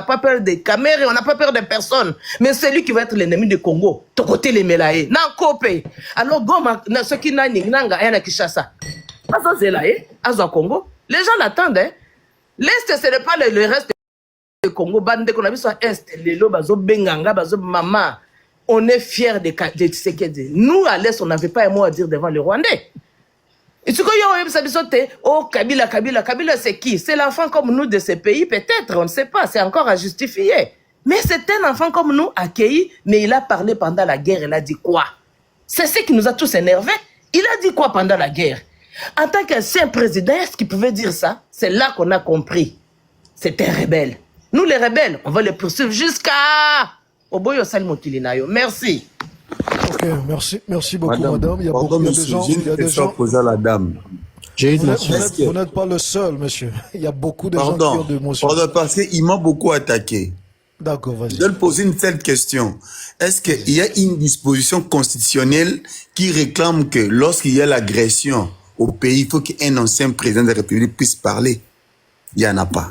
pas peur des caméras, on n'a pas peur de personne. Mais celui qui va être l'ennemi du Congo, ton côté les Melaye, n'a copé. Alors, Goma, ce qui n'a ni nanga, et na Kishasa. Azo Zelaye, Azo Congo. Les gens l'attendent, hein. L'Est, ce n'est pas le reste du Congo. Bande qu'on a vu sur Est, les lobes, Bazo Benganga, Bazo Mama. On est fiers de Tshisekedi. Nous, à l'Est, on n'avait pas un mot à dire devant les Rwandais. Et ce que oh, Kabila, Kabila, Kabila, c'est qui? C'est l'enfant comme nous de ces pays, peut-être, on ne sait pas, c'est encore à justifier. Mais c'est un enfant comme nous, accueilli, mais il a parlé pendant la guerre, il a dit quoi? C'est ce qui nous a tous énervés. Il a dit quoi pendant la guerre? En tant qu'ancien président, est-ce qu'il pouvait dire ça? C'est là qu'on a compris. C'était un rebelle. Nous, les rebelles, on va les poursuivre jusqu'à... Oboyo Salmotilinayo. Merci. Ok, merci beaucoup, madame. Il y a beaucoup de gens. J'ai une question à poser à la dame. Vous n'êtes pas le seul, monsieur. Il y a beaucoup de gens qui ont de émotions. Pardon, parce qu'il m'a beaucoup attaqué. D'accord, vas-y. Je vais poser une seule question. Est-ce qu'il y a une disposition constitutionnelle qui réclame que lorsqu'il y a l'agression au pays, il faut qu'un ancien président de la République puisse parler? Il n'y en a pas.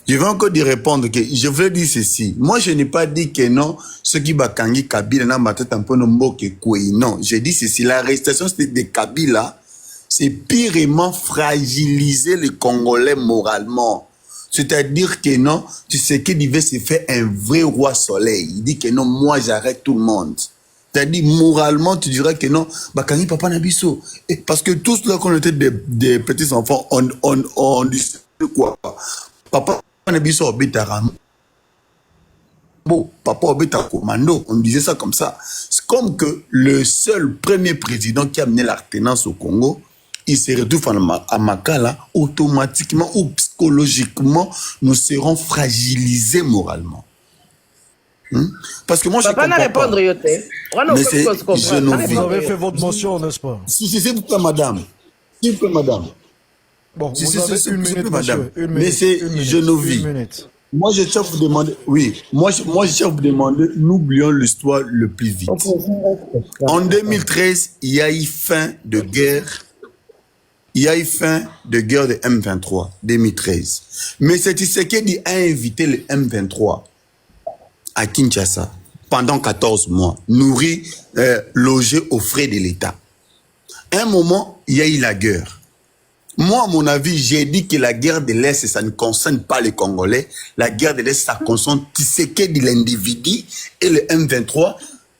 Je vais encore dire répondre que je voulais dire ceci. Moi, je n'ai pas dit que non, ceux qui bakangi Kabila n'a pas un peu de koué. Non, j'ai dit ceci. L'arrestation de Kabila, c'est pirement fragiliser les Congolais moralement. C'est-à-dire que non, tu sais qu'il devait se faire un vrai roi soleil. Il dit que non, moi j'arrête tout le monde. C'est-à-dire moralement, tu dirais que non, bakangi papa nabiso. Parce que tous là, quand on était des petits enfants, on dit quoi? Papa nabiso obétara. Bon, papa obétara commando. On disait ça comme ça. C'est comme que le seul premier président qui a mené la tenance au Congo, il se retrouve à Makala, automatiquement ou psychologiquement, nous serons fragilisés moralement. Parce que moi, je comprends pas. Répondre, mais c'est vous avez fait votre motion, n'est-ce pas? Si, s'il vous plaît, madame. S'il vous plaît, madame. Bon, vous avez une minute, monsieur. Mais c'est Genovi. Moi, je tiens à vous demander, oui, moi, je tiens à vous demander, n'oublions l'histoire le plus vite. En 2013, il y a eu fin de guerre. Il y a eu fin de guerre de M23, 2013. Mais c'est Tshisekedi a invité le M23 à Kinshasa pendant 14 mois, nourri, logé aux frais de l'État. À un moment, il y a eu la guerre. Moi, à mon avis, j'ai dit que la guerre de l'Est, ça ne concerne pas les Congolais. La guerre de l'Est, ça concerne Tshisekedi, l'individu, et le M23,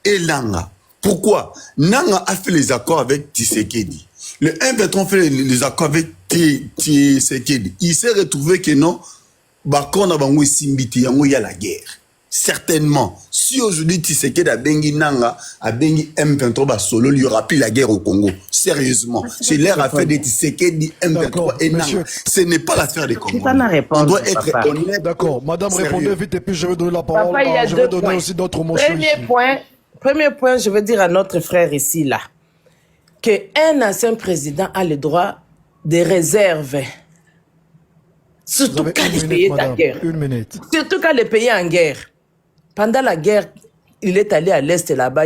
et Nanga. Pourquoi? Nanga a fait les accords avec Tshisekedi. Le M23 fait les accords avec Tshisekedi. Il s'est retrouvé que non, il y a la guerre. Certainement, si aujourd'hui Tshisekedi a bengi Nanga, a bengi M23 solo, il n'y aura plus la guerre au Congo. Sérieusement, c'est l'air à faire de Tshisekedi, M23 et Nanga. Ce n'est pas l'affaire des Congolais. On doit être honnête. D'accord, madame, répondez vite et puis je vais donner la parole. Papa, je vais donner aussi d'autres motions. Premier point, je veux dire à notre frère ici, là, qu'un ancien président a le droit de réserve. Surtout quand les pays sont en guerre. Surtout quand les pays sont en guerre. Pendant la guerre, il est allé à l'Est là-bas,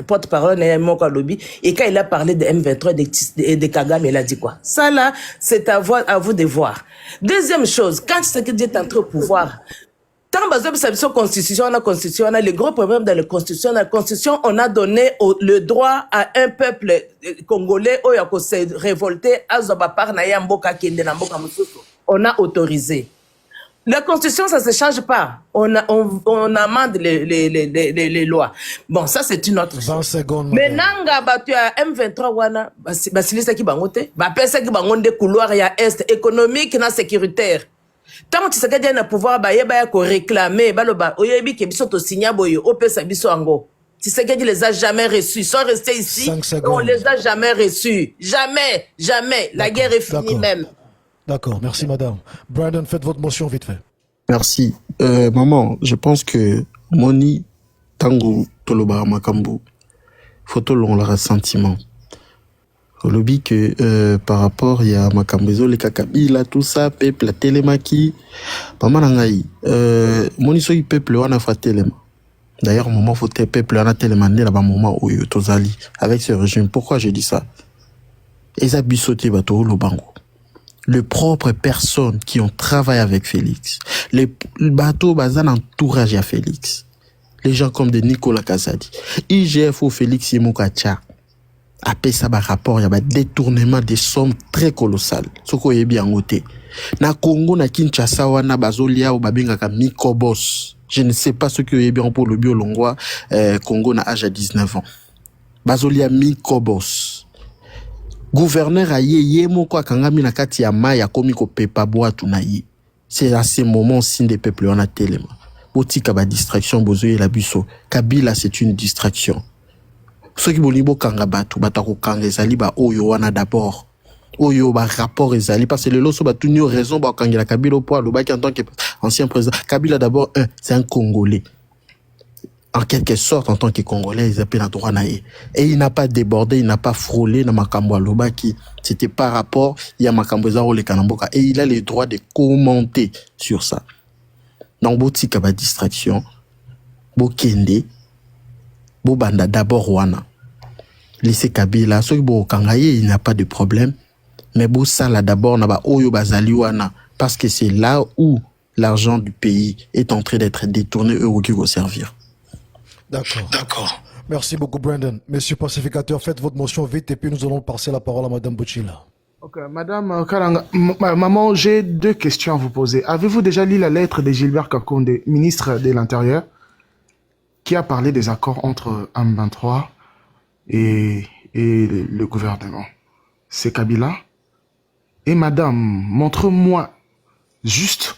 porte-parole, et quand il a parlé de M23 et de Kagame, il a dit quoi? Ça là, c'est à vous de voir. Deuxième chose, quand Tshisekedi est entré au pouvoir, tant que la constitution, on a le gros problème dans la constitution, on a donné le droit à un peuple congolais qui s'est révolté, on a autorisé. La constitution, ça ne se change pas. On amende les lois. Bon, ça, c'est une autre chose. 20 secondes. Mais nanga batu à M23 wana, basilisa ki bangote, bapesa ki bangonde couloir ya est économique na sécuritaire. Tant que tu sais qu'il y a un pouvoir, il y a réclamer, il y a biso to signa boyo, opesa biso ango. Tu sais qu'ils les a jamais reçus. Ils sont restés ici. On les a jamais reçus. Jamais, jamais. La guerre est finie même. D'accord, merci madame. Brandon, faites votre motion vite fait. Merci. Maman, je pense que Moni, Tango, Toloba, Makambo, photo l'on le ressentiment. Au lobby que par rapport il y a Makambezo, les Kakabila, tout ça, peuple, la télémaki, maman nangai, Moni soy peuple wana fa téléma. D'ailleurs, maman faut peuple wana téléma né là-bas moment où tozali avec ce régime. Pourquoi je dis ça? Eza bisoté bato lo bango. les propres personnes qui ont travaillé avec Félix, les bateaux bazan entourage à Félix, les gens comme de Nicolas Kazadi, IGF ou Félix Yemoukacha, après ça, rapport, il y a un détournement des sommes très colossales. Ce qu'on est bien noté. Na Congo, na Kinshasa, na Bazolia, ou Babingaka Mikobos. Je ne sais pas ce que est bien pour le biolongwa, Congo na âge à 19 ans. Bazolia Mikobos. Gouverneur a yé moko kangami na kati ya maya komi ko pepa boa tunayi. C'est à ce moment signe des peuples on a tellement. Botika ba distraction bozo la buso. Kabila c'est une distraction. Ceux qui bolibo kanga batu batako kanga ezali ba oyo wana d'abord. Oyo ba rapport ezali parce que le loso ba tout raison ba kanga la Kabila pour le baki en tant qu'ancien président. Kabila d'abord c'est un Congolais. En quelque sorte, en tant que Congolais, ils appellent un droit naïe. Et il n'a pas débordé, il n'a pas frôlé dans Makambo Aloba qui, c'était par rapport, il y a Makambo Zaro le Kanamboka. Et il a le droit de commenter sur ça. Donc, Botika ba distraction, Bokende, Bobanda d'abord Wana. Lycée Kabila, ceux qui bo Kangaye, il n'a pas de problème. Mais Bosala d'abord, n'a pas Oyo Bazali Wana. Parce que c'est là où l'argent du pays est en train d'être détourné, eux qui vont servir. D'accord. Merci beaucoup, Brandon. Monsieur Pacificateur, faites votre motion vite et puis nous allons passer la parole à Madame Bochila. Ok, Madame Kalanga, maman, j'ai 2 questions à vous poser. Avez-vous déjà lu la lettre de Gilbert Kakonde, ministre de l'Intérieur, qui a parlé des accords entre M23 et le gouvernement? C'est Kabila. Et Madame, montre-moi juste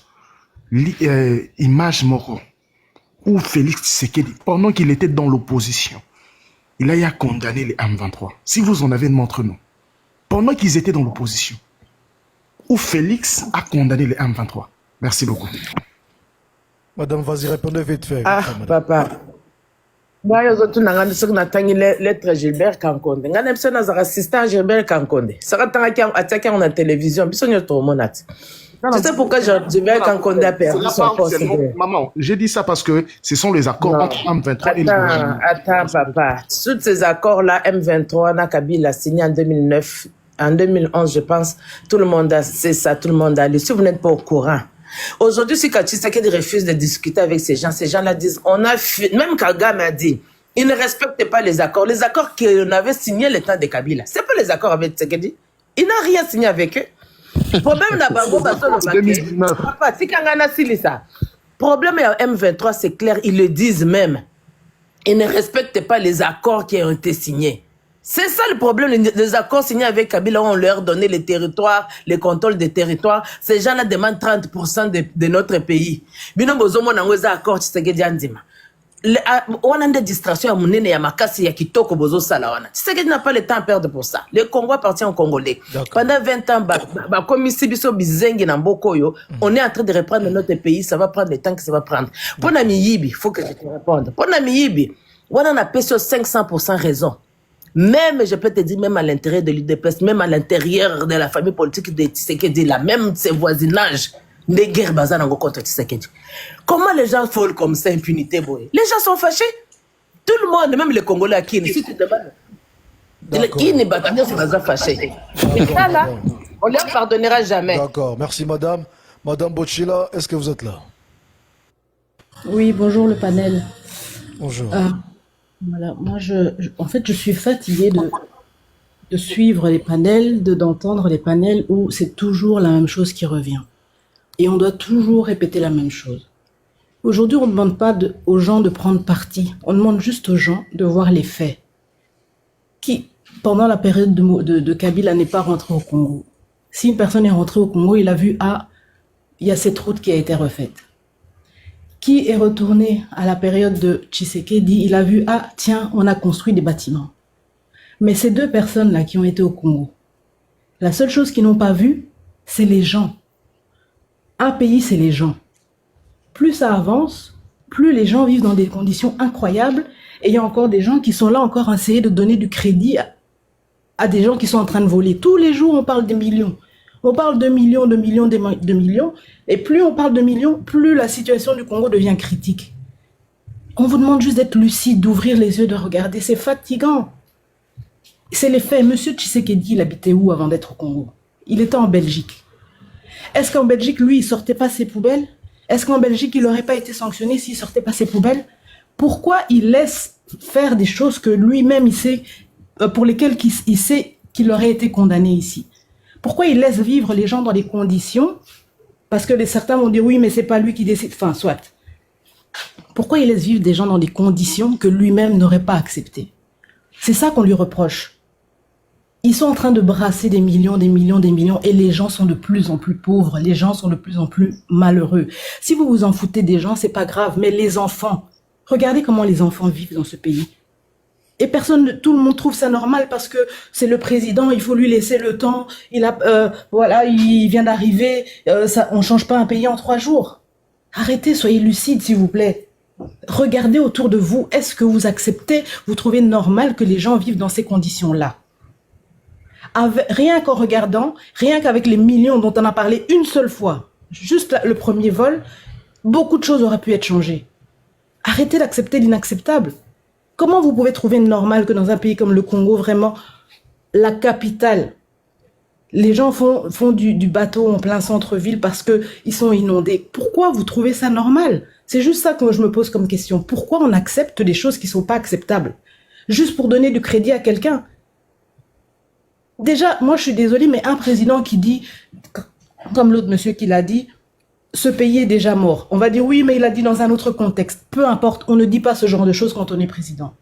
l'image Moro où Félix Tshisekedi, pendant qu'il était dans l'opposition, il a condamné les M23. Si vous en avez, montre-nous. Pendant qu'ils étaient dans l'opposition, où Félix a condamné les M23. Merci beaucoup. Madame, vas-y, répondez vite fait. Ah, papa. Moi, je suis en lettre Gilbert Kankonde. Je suis assistant Gilbert Kankonde. Je suis attaqué à la télévision. Je suis tu sais pourquoi Gilbert Kankonde a perdu son poste? Maman, j'ai dit ça parce que ce sont les accords entre M23 et le gouvernement. Attends, papa. Tous ces accords-là, M23, Kabila a signé en 2009, en 2011, je pense. Tout le monde a, c'est ça, tout le monde a lu. Si vous n'êtes pas au courant. Aujourd'hui, si Tshisekedi refuse de discuter avec ces gens-là disent, même Kagame a dit, ils ne respectent pas les accords. Les accords qu'on avait signés le temps de Kabila. C'est pas les accords avec Tshisekedi. Il n'a rien signé avec eux. Problème n'a pas papa, si Kangana Silisa. Problème à M23, c'est clair, ils le disent même. Ils ne respectent pas les accords qui ont été signés. C'est ça le problème, les accords signés avec Kabila, on leur donnait les territoires, les contrôles des territoires. Ces gens-là demandent 30% de notre pays. Bino bozomo na ngweza accord Tshisekedi andima. On a des distractions à mon nez et à ma casse, il y a qui toque au bozo salawana. Tshisekedi n'a pas le temps à perdre pour ça. Le Congo appartient aux Congolais. Pendant 20 ans, comme ici, biso bizengi na mbokoyo, on est en train de reprendre notre pays, ça va prendre le temps que ça va prendre. Pour Nami Yibi, il faut que je te réponde. Pour Nami Yibi, on a payé sur 500% raison. Même, je peux te dire, même à l'intérieur de l'UDPS, même à l'intérieur de la famille politique de Tshisekedi, là, même ses voisinages, les guerres basées contre Tshisekedi. Comment les gens font comme ça, impunité, boy? Les gens sont fâchés. Tout le monde, même les Congolais à qui, si tu te demandes, qui n'est pas fâché. Et ça, là, on ne leur pardonnera jamais. D'accord, merci madame. Madame Bochila, est-ce que vous êtes là? Oui, bonjour le panel. Bonjour. Voilà, moi, en fait, je suis fatiguée de suivre les panels, d'entendre les panels où c'est toujours la même chose qui revient. Et on doit toujours répéter la même chose. Aujourd'hui, on ne demande pas aux gens de prendre parti. On demande juste aux gens de voir les faits. Qui, pendant la période de Kabila, n'est pas rentré au Congo. Si une personne est rentrée au Congo, il a vu, il y a cette route qui a été refaite. Qui est retourné à la période de Tshisekedi, il a vu, tiens, on a construit des bâtiments. Mais ces 2 personnes-là qui ont été au Congo, la seule chose qu'ils n'ont pas vue, c'est les gens. Un pays, c'est les gens. Plus ça avance, plus les gens vivent dans des conditions incroyables, et il y a encore des gens qui sont là encore à essayer de donner du crédit à des gens qui sont en train de voler. Tous les jours, on parle des millions. On parle de millions, de millions, de millions. Et plus on parle de millions, plus la situation du Congo devient critique. On vous demande juste d'être lucide, d'ouvrir les yeux, de regarder. C'est fatigant. C'est les faits. Monsieur Tshisekedi, il habitait où avant d'être au Congo? Il était en Belgique. Est-ce qu'en Belgique, lui, il sortait pas ses poubelles? Est-ce qu'en Belgique, il n'aurait pas été sanctionné s'il sortait pas ses poubelles? Pourquoi il laisse faire des choses que lui-même, il sait, pour lesquelles il sait qu'il aurait été condamné ici? Pourquoi il laisse vivre les gens dans des conditions? Parce que certains vont dire, oui, mais c'est pas lui qui décide. Enfin, soit. Pourquoi il laisse vivre des gens dans des conditions que lui-même n'aurait pas acceptées? C'est ça qu'on lui reproche. Ils sont en train de brasser des millions, des millions, des millions, et les gens sont de plus en plus pauvres, les gens sont de plus en plus malheureux. Si vous vous en foutez des gens, c'est pas grave, mais les enfants, regardez comment les enfants vivent dans ce pays. Et personne, tout le monde trouve ça normal parce que c'est le président, il faut lui laisser le temps, voilà, il vient d'arriver, on change pas un pays en 3 jours. Arrêtez, soyez lucides, s'il vous plaît. Regardez autour de vous, est-ce que vous acceptez, vous trouvez normal que les gens vivent dans ces conditions-là? Rien qu'en regardant, rien qu'avec les millions dont on a parlé une seule fois, juste le premier vol, beaucoup de choses auraient pu être changées. Arrêtez d'accepter l'inacceptable. Comment vous pouvez trouver normal que dans un pays comme le Congo, vraiment, la capitale, les gens font du bateau en plein centre-ville parce qu'ils sont inondés? Pourquoi vous trouvez ça normal? C'est juste ça que je me pose comme question. Pourquoi on accepte des choses qui ne sont pas acceptables? Juste pour donner du crédit à quelqu'un? Déjà, moi je suis désolée, mais un président qui dit, comme l'autre monsieur qui l'a dit, ce pays est déjà mort. On va dire oui, mais il a dit dans un autre contexte. Peu importe, on ne dit pas ce genre de choses quand on est président.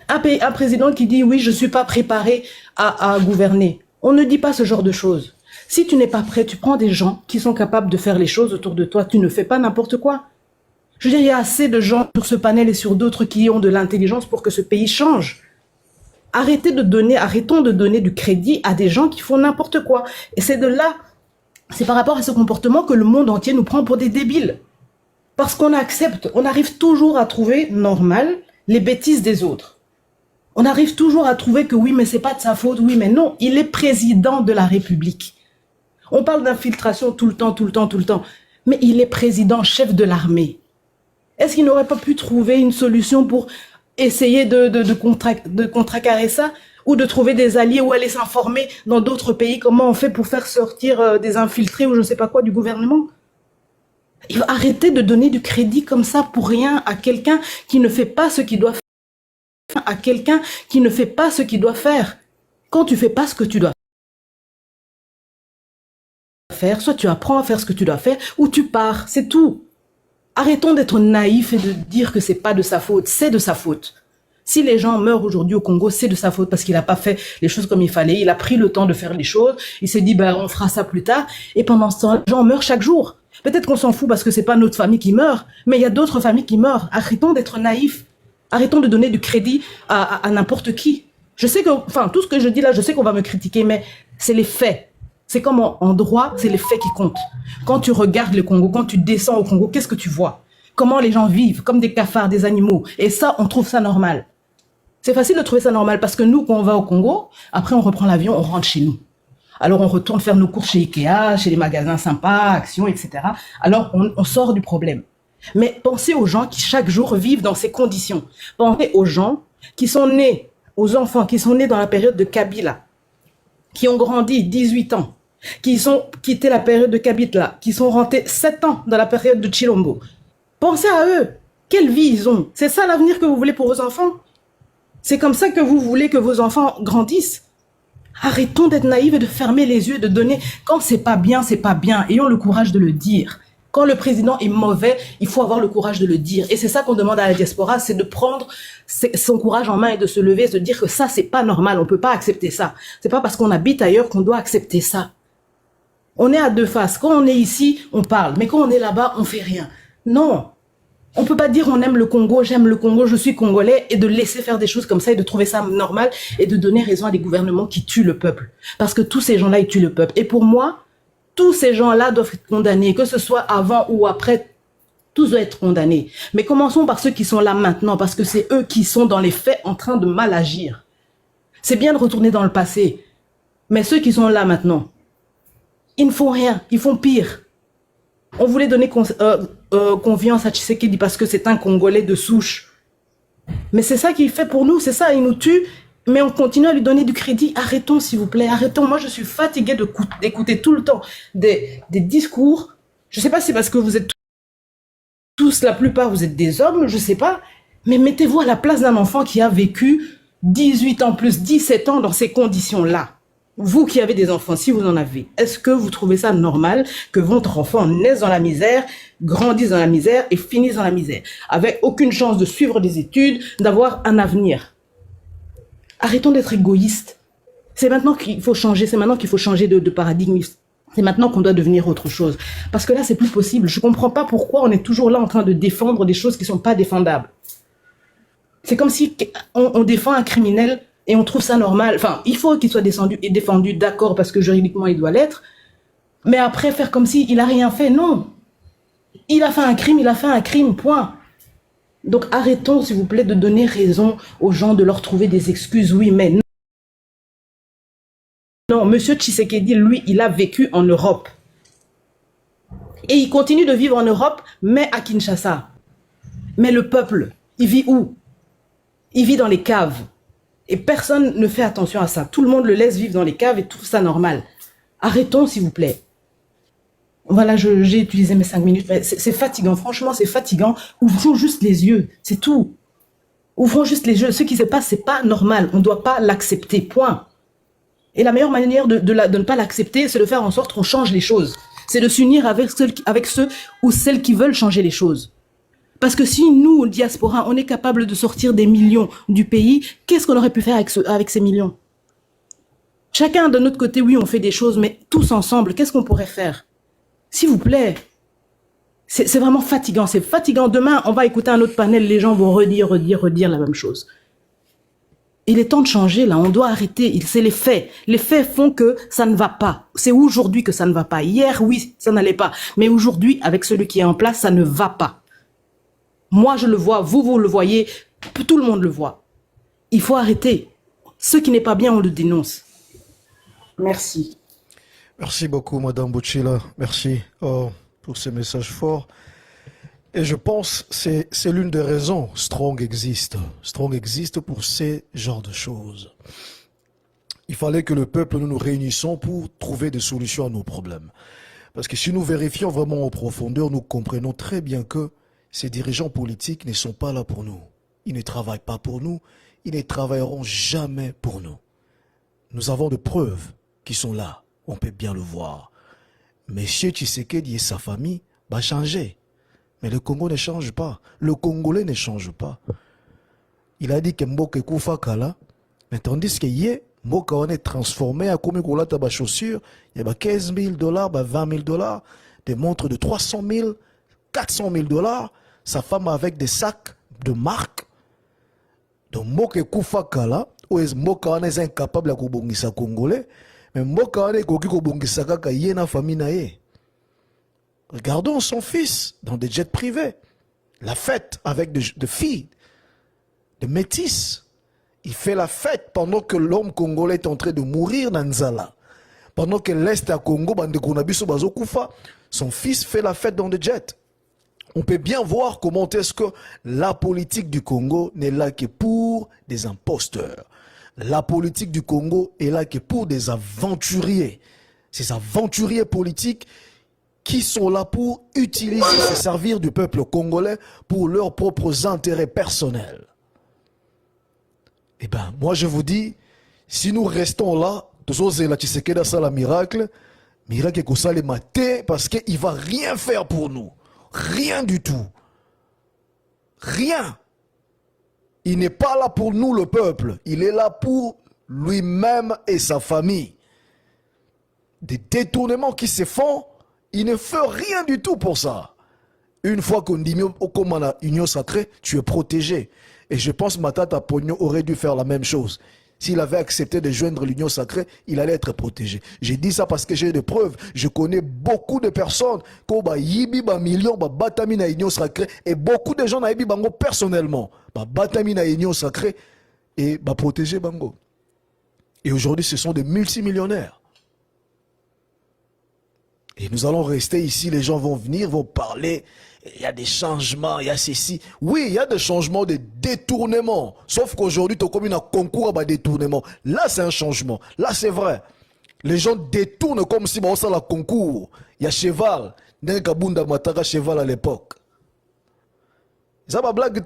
Un président qui dit oui, je ne suis pas préparé à gouverner. On ne dit pas ce genre de choses. Si tu n'es pas prêt, tu prends des gens qui sont capables de faire les choses autour de toi. Tu ne fais pas n'importe quoi. Je veux dire, il y a assez de gens sur ce panel et sur d'autres qui ont de l'intelligence pour que ce pays change. Arrêtons de donner du crédit à des gens qui font n'importe quoi. Et c'est par rapport à ce comportement que le monde entier nous prend pour des débiles. Parce qu'on accepte, on arrive toujours à trouver normal les bêtises des autres. On arrive toujours à trouver que oui, mais c'est pas de sa faute, oui, mais non, il est président de la République. On parle d'infiltration tout le temps. Mais il est président, chef de l'armée. Est-ce qu'il n'aurait pas pu trouver une solution pour essayer de contrecarrer ça, ou de trouver des alliés, ou aller s'informer dans d'autres pays comment on fait pour faire sortir des infiltrés ou je ne sais pas quoi du gouvernement? Il faut arrêter de donner du crédit comme ça pour rien à quelqu'un qui ne fait pas ce qu'il doit faire. Quand tu fais pas ce que tu dois faire, soit tu apprends à faire ce que tu dois faire, ou tu pars, c'est tout. Arrêtons d'être naïfs et de dire que c'est pas de sa faute, c'est de sa faute. Si les gens meurent aujourd'hui au Congo, c'est de sa faute parce qu'il n'a pas fait les choses comme il fallait, il a pris le temps de faire les choses, il s'est dit on fera ça plus tard, et pendant ce temps, les gens meurent chaque jour. Peut-être qu'on s'en fout parce que c'est pas notre famille qui meurt, mais il y a d'autres familles qui meurent. Arrêtons d'être naïfs, arrêtons de donner du crédit à n'importe qui. Je sais que, tout ce que je dis là, je sais qu'on va me critiquer, mais c'est les faits. C'est comme en droit, c'est les faits qui comptent. Quand tu regardes le Congo, quand tu descends au Congo, qu'est-ce que tu vois? Comment les gens vivent, comme des cafards, des animaux. Et ça, on trouve ça normal. C'est facile de trouver ça normal parce que nous, quand on va au Congo, après on reprend l'avion, on rentre chez nous. Alors on retourne faire nos courses chez Ikea, chez les magasins sympas, Action, etc. Alors on sort du problème. Mais pensez aux gens qui chaque jour vivent dans ces conditions. Pensez aux gens qui sont nés, aux enfants qui sont nés dans la période de Kabila, qui ont grandi 18 ans, qui ont quitté la période de Kabila, qui sont rentrés 7 ans dans la période de Chilombo. Pensez à eux. Quelle vie ils ont? C'est ça l'avenir que vous voulez pour vos enfants? C'est comme ça que vous voulez que vos enfants grandissent? Arrêtons d'être naïfs et de fermer les yeux, de donner... Quand c'est pas bien, ayons le courage de le dire. Quand le président est mauvais, il faut avoir le courage de le dire. Et c'est ça qu'on demande à la diaspora, c'est de prendre son courage en main et de se lever et de dire que ça, c'est pas normal, on peut pas accepter ça. C'est pas parce qu'on habite ailleurs qu'on doit accepter ça. On est à deux faces. Quand on est ici, on parle. Mais quand on est là-bas, on fait rien. Non. On peut pas dire on aime le Congo, j'aime le Congo, je suis congolais, et de laisser faire des choses comme ça et de trouver ça normal et de donner raison à des gouvernements qui tuent le peuple. Parce que tous ces gens-là, ils tuent le peuple. Et pour moi, tous ces gens-là doivent être condamnés, que ce soit avant ou après, tous doivent être condamnés. Mais commençons par ceux qui sont là maintenant, parce que c'est eux qui sont dans les faits en train de mal agir. C'est bien de retourner dans le passé, mais ceux qui sont là maintenant, ils ne font rien, ils font pire. On voulait donner confiance à Tshisekedi parce que c'est un Congolais de souche. Mais c'est ça qu'il fait pour nous, c'est ça, il nous tue Mais on continue à lui donner du crédit. Arrêtons, s'il vous plaît, arrêtons. Moi, je suis fatiguée d'écouter tout le temps des discours. Je ne sais pas si c'est parce que vous êtes tous, la plupart, vous êtes des hommes, je ne sais pas. Mais mettez-vous à la place d'un enfant qui a vécu 18 ans plus 17 ans dans ces conditions-là. Vous qui avez des enfants, si vous en avez, est-ce que vous trouvez ça normal que votre enfant naisse dans la misère, grandisse dans la misère et finisse dans la misère, avec aucune chance de suivre des études, d'avoir un avenir? Arrêtons d'être égoïstes. C'est maintenant qu'il faut changer, c'est maintenant qu'il faut changer de paradigme. C'est maintenant qu'on doit devenir autre chose. Parce que là, c'est plus possible. Je ne comprends pas pourquoi on est toujours là en train de défendre des choses qui ne sont pas défendables. C'est comme si on défend un criminel et on trouve ça normal. Enfin, il faut qu'il soit défendu, d'accord, parce que juridiquement, il doit l'être. Mais après, faire comme s'il n'a rien fait, non. Il a fait un crime, point. Donc arrêtons, s'il vous plaît, de donner raison aux gens, de leur trouver des excuses. Oui, mais non. Non, Monsieur Tshisekedi, lui, il a vécu en Europe. Et il continue de vivre en Europe, mais à Kinshasa. Mais le peuple, il vit où? Il vit dans les caves. Et personne ne fait attention à ça. Tout le monde le laisse vivre dans les caves et trouve ça normal. Arrêtons, s'il vous plaît. Voilà, j'ai utilisé mes 5 minutes. C'est fatigant, franchement, c'est fatigant. Ouvrons juste les yeux, c'est tout. Ouvrons juste les yeux. Ce qui se passe, c'est pas normal. On ne doit pas l'accepter, point. Et la meilleure manière de ne pas l'accepter, c'est de faire en sorte qu'on change les choses. C'est de s'unir avec ceux ou celles qui veulent changer les choses. Parce que si nous, diaspora, on est capable de sortir des millions du pays, qu'est-ce qu'on aurait pu faire avec ces millions? Chacun de notre côté, oui, on fait des choses, mais tous ensemble, qu'est-ce qu'on pourrait faire? S'il vous plaît. C'est vraiment fatigant, c'est fatigant. Demain, on va écouter un autre panel, les gens vont redire la même chose. Il est temps de changer, là, on doit arrêter, c'est les faits. Les faits font que ça ne va pas. C'est aujourd'hui que ça ne va pas. Hier, oui, ça n'allait pas. Mais aujourd'hui, avec celui qui est en place, ça ne va pas. Moi, je le vois, vous le voyez, tout le monde le voit. Il faut arrêter. Ce qui n'est pas bien, on le dénonce. Merci. Merci beaucoup, Madame Bouchila. Merci pour ces messages forts. Et je pense que c'est l'une des raisons. Strong existe. Strong existe pour ces genres de choses. Il fallait que le peuple, nous réunissions pour trouver des solutions à nos problèmes. Parce que si nous vérifions vraiment en profondeur, nous comprenons très bien que ces dirigeants politiques ne sont pas là pour nous. Ils ne travaillent pas pour nous. Ils ne travailleront jamais pour nous. Nous avons des preuves qui sont là. On peut bien le voir. Monsieur Tshisekedi et sa famille vont changer. Mais le Congo ne change pas. Le Congolais ne change pas. Il a dit que Mboka Koufa Kala, mais tandis que Yé, Mboka on est transformé à comme Koulata ba chaussure, il y a 15 000 $, 20 000 $, des montres de 300 000, 400 000 $, sa femme avec des sacs de marque. Donc Mboka Koufa Kala, ou est Mboka on est incapable à Kobongisa Congolais, mais Mboka on est Kobongisa Kaka Yé na famille na Yé. Regardons son fils dans des jets privés. La fête avec des filles, des métis. Il fait la fête pendant que l'homme congolais est en train de mourir dans Nzala. Pendant que l'Est à Congo, son fils fait la fête dans des jets. On peut bien voir comment est-ce que la politique du Congo n'est là que pour des imposteurs. La politique du Congo est là que pour des aventuriers. Ces aventuriers politiques qui sont là pour utiliser, se servir du peuple congolais pour leurs propres intérêts personnels. Eh bien, moi je vous dis, si nous restons là, tous la Tshisekedi ça la miracle est que ça les mater parce qu'il ne va rien faire pour nous. Rien du tout. Rien. Il n'est pas là pour nous le peuple. Il est là pour lui-même et sa famille. Des détournements qui se font, il ne fait rien du tout pour ça. Une fois qu'on dit comme à l'Union sacrée, tu es protégé. Et je pense que Matata Pogno aurait dû faire la même chose. S'il avait accepté de joindre l'Union sacrée, il allait être protégé. J'ai dit ça parce que j'ai des preuves. Je connais beaucoup de personnes qui ont yibi ba million ba batami na Union sacrée et beaucoup de gens na yibi bango personnellement. Ba batami na Union sacrée et ba protéger bango. Et aujourd'hui, ce sont des multimillionnaires. Et nous allons rester ici, les gens vont venir, vont parler, il y a des changements, il y a ceci. Oui, il y a des changements de détournement. Sauf qu'aujourd'hui, tu as comme un concours à détournement. Là, c'est un changement. Là, c'est vrai. Les gens détournent comme si on s'en la concours. Il y a cheval. N'engabunda matara cheval à l'époque. Ça va blague.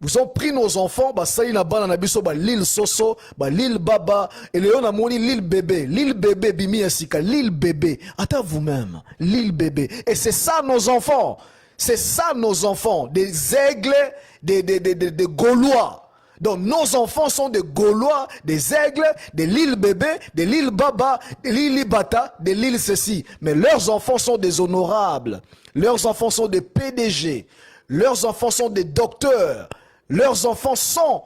Vous ont pris nos enfants, bah ça y na bana na biso ba l'île Soso, ba l'île Baba, et Léon a moni l'île bébé bimi asika, l'île bébé. Attends vous-même, l'île bébé. Et c'est ça nos enfants. C'est ça nos enfants, des aigles, des Gaulois. Donc nos enfants sont des Gaulois, des aigles, des l'île bébé, des l'île Baba, des l'île Bata, des l'île ceci. Mais leurs enfants sont des honorables. Leurs enfants sont des PDG. Leurs enfants sont des docteurs. Leurs enfants sont.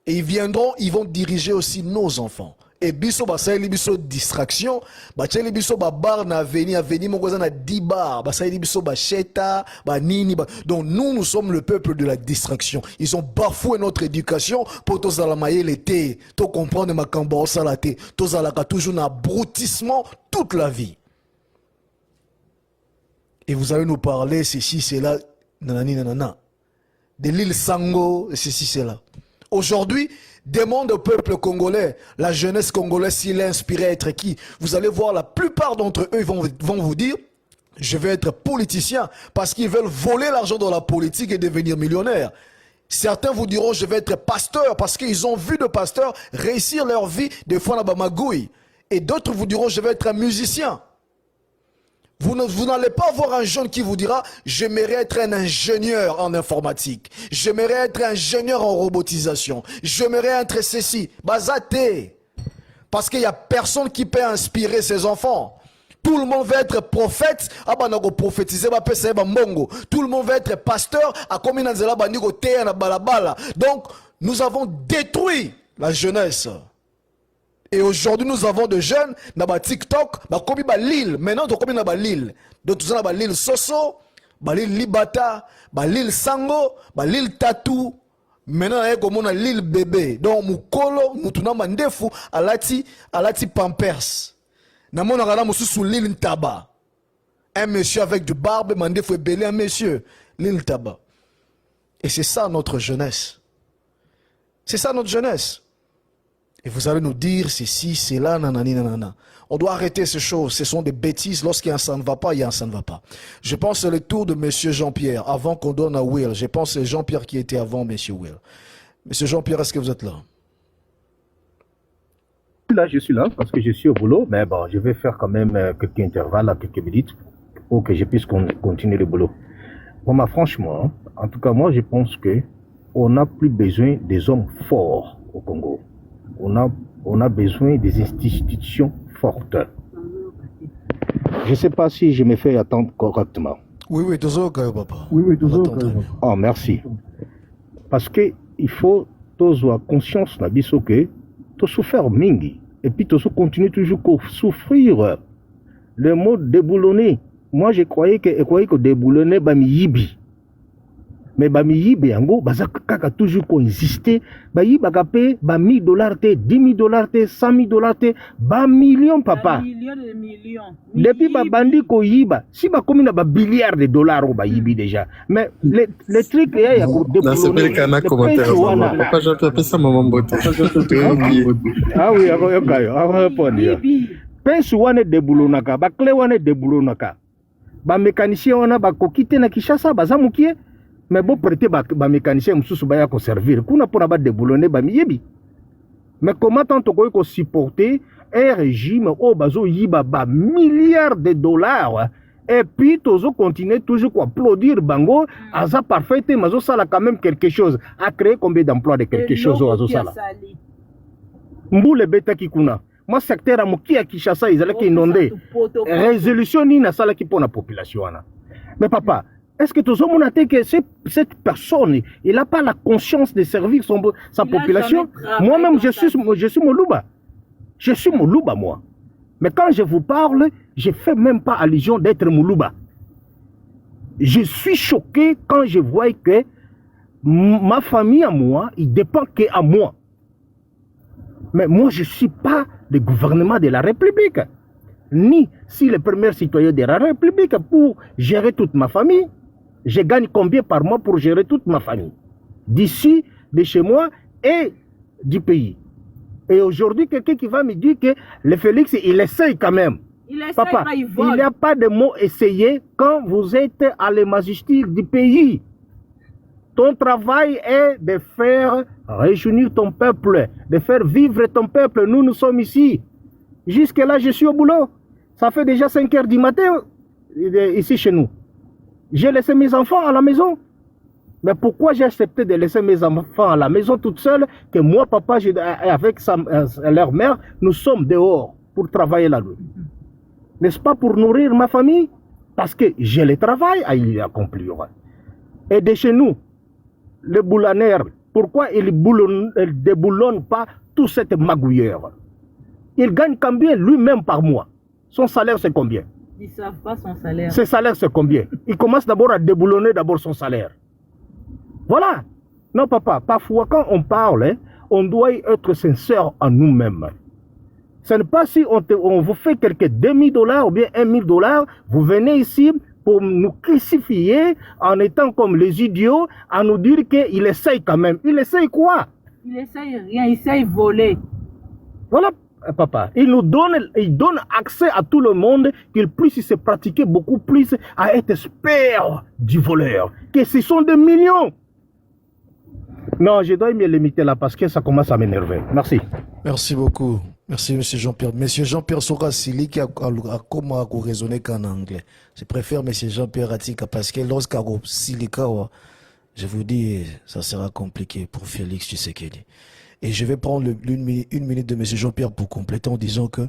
Et ils viendront, ils vont diriger aussi nos enfants. Et biso basali biso distraction, bacheli biso ba bar na avenir mongoza na 10 bar, basali biso ba cheta, ba nini ba. Donc nous sommes le peuple de la distraction. Ils ont bafoué notre éducation pour tous la mailler l'été, to comprendre ma kambo salaté, tous la toujours na abrutissement toute la vie. Et vous allez nous parler ceci, cela, nanani, nanana. De l'île Sango, ceci, cela. Aujourd'hui, demande au peuple congolais, la jeunesse congolaise, s'il est inspiré à être qui. Vous allez voir, la plupart d'entre eux vont vous dire, je vais être politicien, parce qu'ils veulent voler l'argent dans la politique et devenir millionnaires. Certains vous diront, je vais être pasteur, parce qu'ils ont vu de pasteurs réussir leur vie des fois dans la magouille. Et d'autres vous diront, je vais être un musicien. Vous n'allez pas voir un jeune qui vous dira « J'aimerais être un ingénieur en informatique. J'aimerais être ingénieur en robotisation. J'aimerais être ceci. » Bazaté. Parce qu'il n'y a personne qui peut inspirer ses enfants. Tout le monde veut être prophète. Prophétiser, tout le monde veut être pasteur. Donc, nous avons détruit la jeunesse. Et aujourd'hui, nous avons des jeunes, dans TikTok, comme l'île. Maintenant, nous sommes dans l'île. Donc, nous avons l'île Soso, l'île Libata, l'île Sango, l'île Tatou. Maintenant, nous avons l'île Bébé. Donc, Moukolo, nous avons Mandefu, Alati Pampers. Nous avons sous l'île Taba. Un monsieur avec du barbe, Mandefu est belé, un monsieur. L'île Taba. Et c'est ça notre jeunesse. C'est ça notre jeunesse. Et vous allez nous dire ceci, c'est là, nanani, nanana. On doit arrêter ces choses. Ce sont des bêtises. Lorsqu'il y a un ça ne va pas, il y a un ça ne va pas. Je pense que c'est le tour de monsieur Jean-Pierre. Avant qu'on donne à Will. Je pense que c'est Jean-Pierre qui était avant monsieur Will. Monsieur Jean-Pierre, est-ce que vous êtes là? Là, je suis là parce que je suis au boulot. Mais bon, je vais faire quand même quelques intervalles, quelques minutes pour que je puisse continuer le boulot. Bon, franchement, en tout cas, moi, je pense que on n'a plus besoin des hommes forts au Congo. On a besoin des institutions fortes. Je ne sais pas si je me fais attendre correctement. Oui, toujours, papa. Oui, toujours. Oh, merci. Parce que il faut avoir conscience na biso que tu souffres mingi et puis tu continues toujours à souffrir. Le mot déboulonné, moi je croyais que déboulonné ba mi yibi. Mais ba mi yibi yango bazaka toujours coexister, ba yiba kapé ba $1000 te, $10,000 te, $100,000 te, ba millions papa. Millions. Depuis ba bandi ko yiba, si ba komi na ba $billiards au ba yibi déjà. Mais le truc il y a c'est pas le canal commentaire. Papa Jean-Pierre, fais ça maman beauté. Ah oui, répondre. Pense wane débulonaka, ba clé wane débulonaka. Ba mécanicien wana ba kokite na Kinshasa bazamukie. Mais bon prêter ba mécanicien mususu ba ya ko servir. Kuna pona ba déboulonner ba miyebi. Mais comment tant ko supporter un régime au bazo yiba ba milliards de dollars et puis tozo continuer toujours à applaudir bango aza parfait mazo sala quand même quelque chose a créé combien d'emplois de quelque chose azo sala. Mbule beta kikuna. Moi secteur amoki ya Kinshasa ils allaient inondé. Résolution ni na sala ki pour la population wana. Mais papa, est-ce que tout le monde a dit que cette personne, il n'a pas la conscience de servir sa population? Moi-même, je suis Moluba. Je suis Moluba, moi. Mais quand je vous parle, je ne fais même pas allusion d'être Moluba. Je suis choqué quand je vois que ma famille à moi, il dépend qu'à moi. Mais moi, je ne suis pas le gouvernement de la République. ni si le premier citoyen de la République pour gérer toute ma famille. Je gagne combien par mois pour gérer toute ma famille? D'ici, de chez moi et du pays. Et aujourd'hui, quelqu'un qui va me dire que le Félix, il essaye quand même. Il essaye, Papa, pas, il n'y a pas de mot essayer quand vous êtes à la majesté du pays. Ton travail est de faire réunir ton peuple, de faire vivre ton peuple. Nous sommes ici. Jusque-là, je suis au boulot. Ça fait déjà 5 heures du matin ici chez nous. J'ai laissé mes enfants à la maison. Mais pourquoi j'ai accepté de laisser mes enfants à la maison toute seule, que moi, papa, avec leur mère, nous sommes dehors pour travailler là-dedans? N'est-ce pas pour nourrir ma famille? Parce que j'ai le travail à y accomplir. Et de chez nous, le boulonneur, pourquoi il ne déboulonne pas toute cette magouilleur? Il gagne combien lui-même par mois? Son salaire, c'est combien? Ils ne savent pas son salaire. Ses salaires, c'est combien? Il commence d'abord à déboulonner d'abord son salaire. Voilà. Non, papa, parfois, quand on parle, hein, on doit être sincère en nous-mêmes. Ce n'est pas si on vous fait quelques $2000 ou bien $1000, vous venez ici pour nous crucifier en étant comme les idiots, à nous dire qu'il essaye quand même. Il essaye quoi? Il essaye rien, il essaye voler. Voilà, papa. Il donne accès à tout le monde, qu'il puisse se pratiquer beaucoup plus à être expert du voleur. Que ce sont des millions. Non, je dois me limiter là parce que ça commence à m'énerver. Merci. Merci beaucoup. Merci, M. Jean-Pierre. M. Jean-Pierre Sorasili qui a comment raisonner qu'en anglais. Je préfère M. Jean-Pierre Atika parce que lorsqu'il y a Silika, je vous dis, ça sera compliqué pour Félix Tshisekedi. Et je vais prendre une minute de M. Jean-Pierre pour compléter en disant que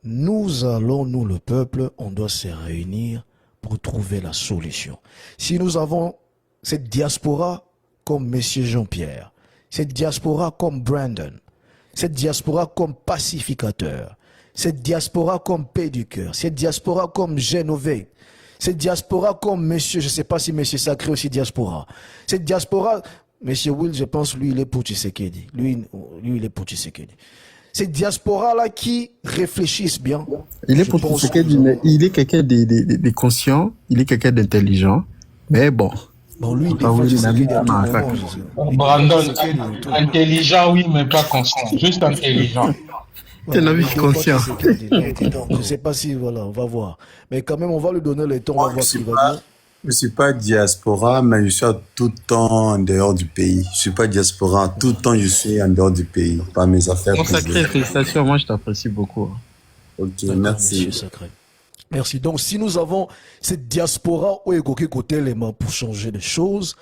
nous allons, nous le peuple, on doit se réunir pour trouver la solution. Si nous avons cette diaspora comme M. Jean-Pierre, cette diaspora comme Brandon, cette diaspora comme pacificateur, cette diaspora comme paix du cœur, cette diaspora comme Génové, cette diaspora comme monsieur, je ne sais pas si monsieur Sacré aussi diaspora, cette diaspora, monsieur Will, je pense, lui, il est pour Tshisekedi. Lui, il est pour Tshisekedi. Cette diaspora-là qui réfléchissent bien. Il est pour Tshisekedi, mais il est quelqu'un de conscient, il est quelqu'un d'intelligent, mais bon. Bon, lui, il Brandon, intelligent, oui, mais pas conscient. Juste intelligent. C'est un avis conscient. Je ne sais pas si, voilà, on va voir. Mais quand même, on va lui donner le temps, on va voir ce qu'il va dire. Je ne suis pas diaspora, mais je suis tout le temps en dehors du pays. Je ne suis pas diaspora, tout le temps je suis en dehors du pays, par mes affaires. Mon sacré, félicitations, moi je t'apprécie beaucoup. Ok, merci. Merci. Donc, si nous avons cette diaspora où il côté élément pour changer les choses,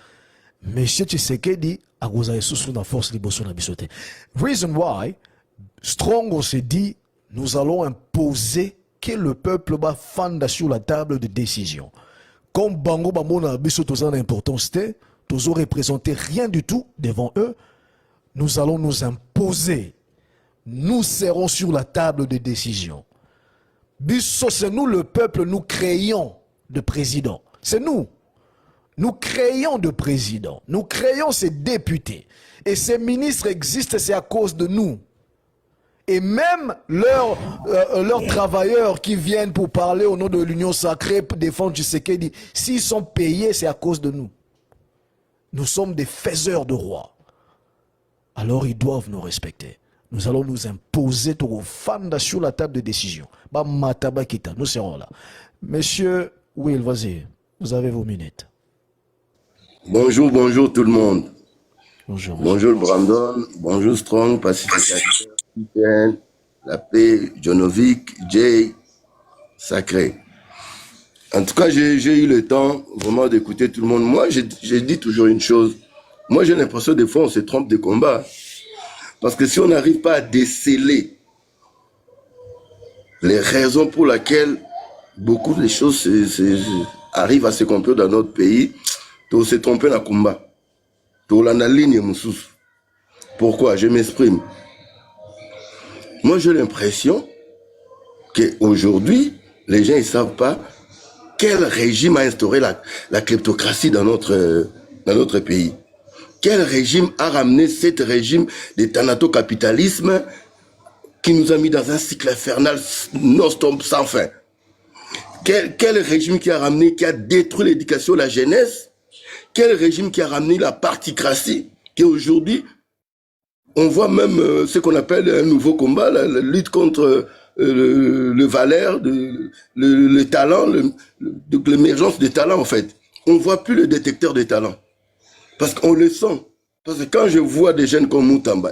Monsieur Tshisekedi a gozé sous la force libération de la bisoté. Reason why, Strong on s'est dit, nous allons imposer que le peuple va fendre sur la table de décision. Comme Bango Bamona biso tous en importance, tous ont représenté rien du tout devant eux, nous allons nous imposer. Nous serons sur la table de décision. Biso, c'est nous le peuple, nous créons de président. C'est nous. Nous créons de président. Nous créons ces députés. Et ces ministres existent, c'est à cause de nous. Et même leurs travailleurs qui viennent pour parler au nom de l'Union sacrée, pour défendre Tshisekedi, s'ils sont payés, c'est à cause de nous. Nous sommes des faiseurs de rois. Alors ils doivent nous respecter. Nous allons nous imposer aux fans sur la table de décision. Nous serons là. Monsieur Will, vas-y, vous avez vos minutes. Bonjour, bonjour tout le monde. Bonjour. Bonjour Brandon, bonjour Strong, pacificateur, la paix, Jonovic, Jay, Sacré. En tout cas, j'ai eu le temps vraiment d'écouter tout le monde. Moi, j'ai dit toujours une chose. Moi, j'ai l'impression des fois on se trompe de combat. Parce que si on n'arrive pas à déceler les raisons pour lesquelles beaucoup de choses arrivent à se comprendre dans notre pays, on s'est trompé dans le combat. Pourquoi? Je m'exprime. Moi, j'ai l'impression qu'aujourd'hui, les gens ne savent pas quel régime a instauré la kleptocratie dans notre pays. Quel régime a ramené ce régime de thanatocapitalisme qui nous a mis dans un cycle infernal non-stop, sans fin. Quel régime qui a ramené, qui a détruit l'éducation, la jeunesse? Quel régime qui a ramené la particratie, qui aujourd'hui, on voit même ce qu'on appelle un nouveau combat, la lutte contre le valeur, le talent, l'émergence des talents en fait. On ne voit plus le détecteur des talents. Parce qu'on le sent. Parce que quand je vois des jeunes comme Moutamba,